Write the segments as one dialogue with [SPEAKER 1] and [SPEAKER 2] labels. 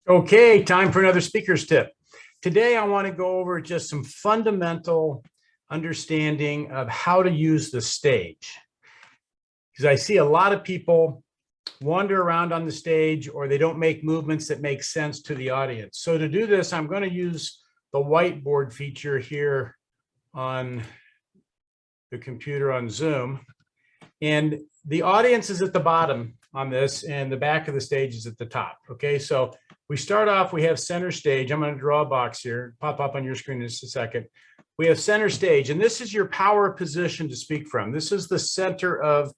[SPEAKER 1] Okay, time for another speaker's tip. Today, I want to go over just some fundamental understanding of how to use the stage. Because I see a lot of people wander around on the stage or they don't make movements that make sense to the audience. So to do this, I'm going to use the whiteboard feature here on the computer on Zoom. And the audience is at the bottom on this and the back of the stage is at the top. Okay, so we start off, we have center stage. I'm going to draw a box here, pop up on your screen in just a second. We have center stage, and this is your power position to speak from. This is the center of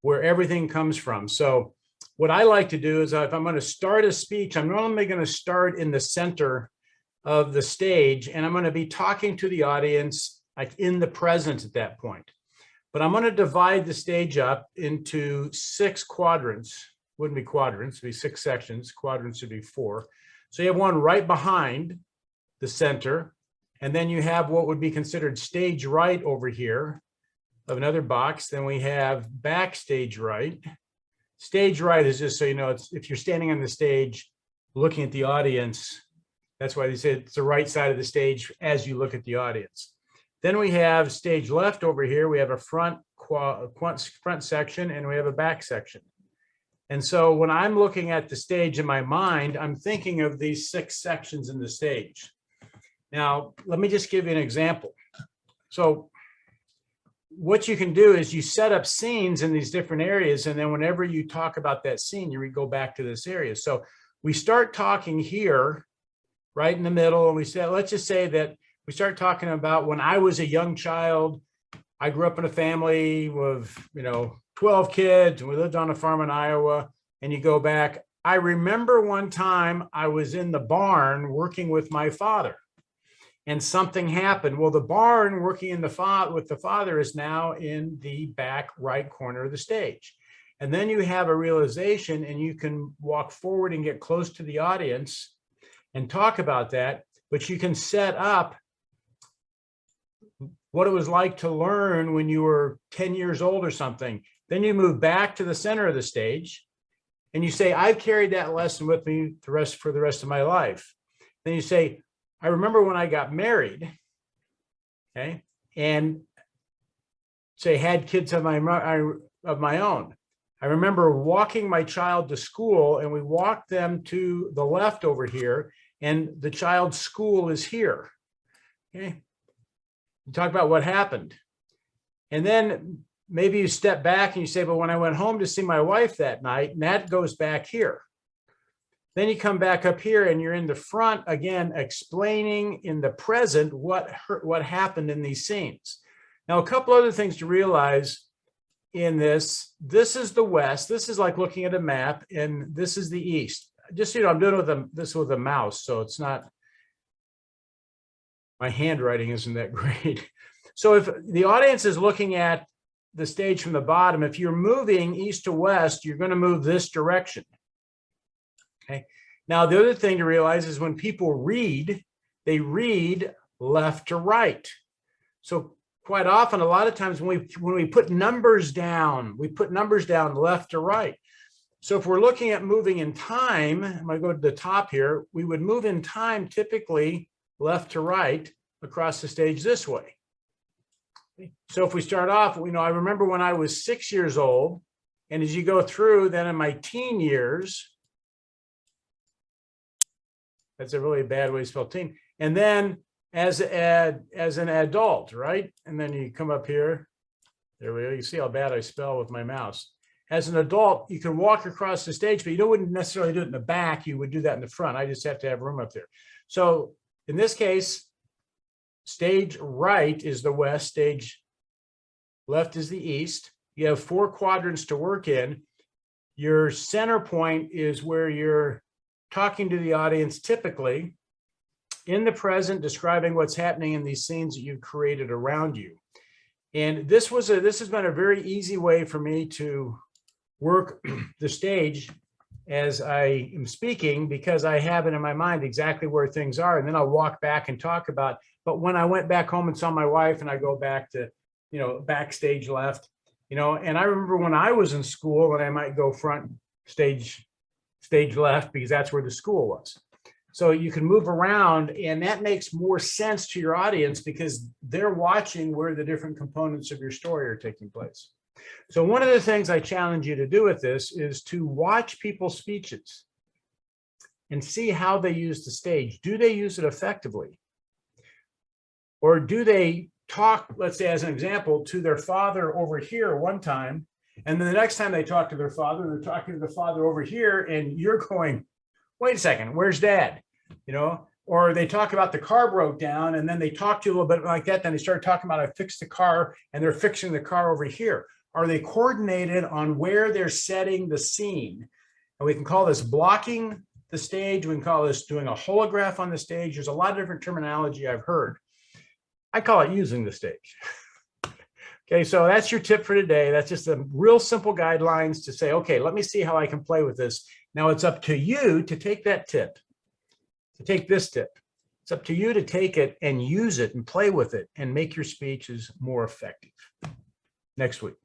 [SPEAKER 1] where everything comes from. So what I like to do is if I'm going to start a speech, I'm normally going to start in the center of the stage, and I'm going to be talking to the audience like in the present at that point. But I'm going to divide the stage up into 6 quadrants. Wouldn't be quadrants, it'd be 6 sections. Quadrants would be 4. So you have one right behind the center, and then you have what would be considered stage right over here of another box. Then we have backstage right. Stage right is just so you know, it's if you're standing on the stage looking at the audience, that's why they say it's the right side of the stage as you look at the audience. Then we have stage left over here. We have a front section and we have a back section. And so when I'm looking at the stage in my mind, I'm thinking of these 6 sections in the stage. Now, let me just give you an example. So what you can do is you set up scenes in these different areas, and then whenever you talk about that scene, you go back to this area. So we start talking here, right in the middle, and we say, let's just say that we start talking about when I was a young child. I grew up in a family with, 12 kids, and we lived on a farm in Iowa. And you go back, I remember one time I was in the barn working with my father and something happened. Well, the barn working in with the father is now in the back right corner of the stage. And then you have a realization and you can walk forward and get close to the audience and talk about that, but you can set up what it was like to learn when you were 10 years old or something. Then you move back to the center of the stage and you say, I've carried that lesson with me for the rest of my life. Then you say, I remember when I got married, okay, and say had kids of my own. I remember walking my child to school, and we walked them to the left over here, and the child's school is here. Okay, you talk about what happened, and then maybe you step back and you say, but when I went home to see my wife that night, and that goes back here. Then you come back up here and you're in the front again, explaining in the present what happened in these scenes. Now, a couple other things to realize in this. This is the West. This is like looking at a map, and this is the East. Just so you know, I'm doing this with a mouse, so it's not, my handwriting isn't that great. So if the audience is looking at the stage from the bottom, if you're moving east to west, you're going to move this direction. Okay. Now, the other thing to realize is when people read, they read left to right. So quite often, a lot of times when we put numbers down, we put numbers down left to right. So if we're looking at moving in time, I'm going to go to the top here, we would move in time typically left to right across the stage this way. So if we start off, I remember when I was 6 years old, and as you go through, then in my teen years, that's a really bad way to spell teen. And then as an adult, right? And then you come up here. There we go. You see how bad I spell with my mouse. As an adult, you can walk across the stage, but you wouldn't necessarily do it in the back. You would do that in the front. I just have to have room up there. So in this case, stage right is the west, stage left is the east. You have 4 quadrants to work in. Your center point is where you're talking to the audience, typically in the present, describing what's happening in these scenes that you've created around you. And this has been a very easy way for me to work the stage as I am speaking, because I have it in my mind exactly where things are, and then I'll walk back and talk about. But when I went back home and saw my wife, and I go back to, backstage left, and I remember when I was in school, and I might go front stage left because that's where the school was. So you can move around, and that makes more sense to your audience because they're watching where the different components of your story are taking place. So one of the things I challenge you to do with this is to watch people's speeches and see how they use the stage. Do they use it effectively? Or do they talk, let's say as an example, to their father over here one time, and then the next time they talk to their father, they're talking to the father over here, and you're going, wait a second, where's dad? You know, or they talk about the car broke down, and then they talk to you a little bit like that. Then they start talking about I fixed the car, and they're fixing the car over here. Are they coordinated on where they're setting the scene? And we can call this blocking the stage. We can call this doing a holograph on the stage. There's a lot of different terminology I've heard. I call it using the stage. Okay, so that's your tip for today. That's just a real simple guidelines to say, okay, let me see how I can play with this. Now it's up to you to take that tip, to take this tip. It's up to you to take it and use it and play with it and make your speeches more effective. Next week.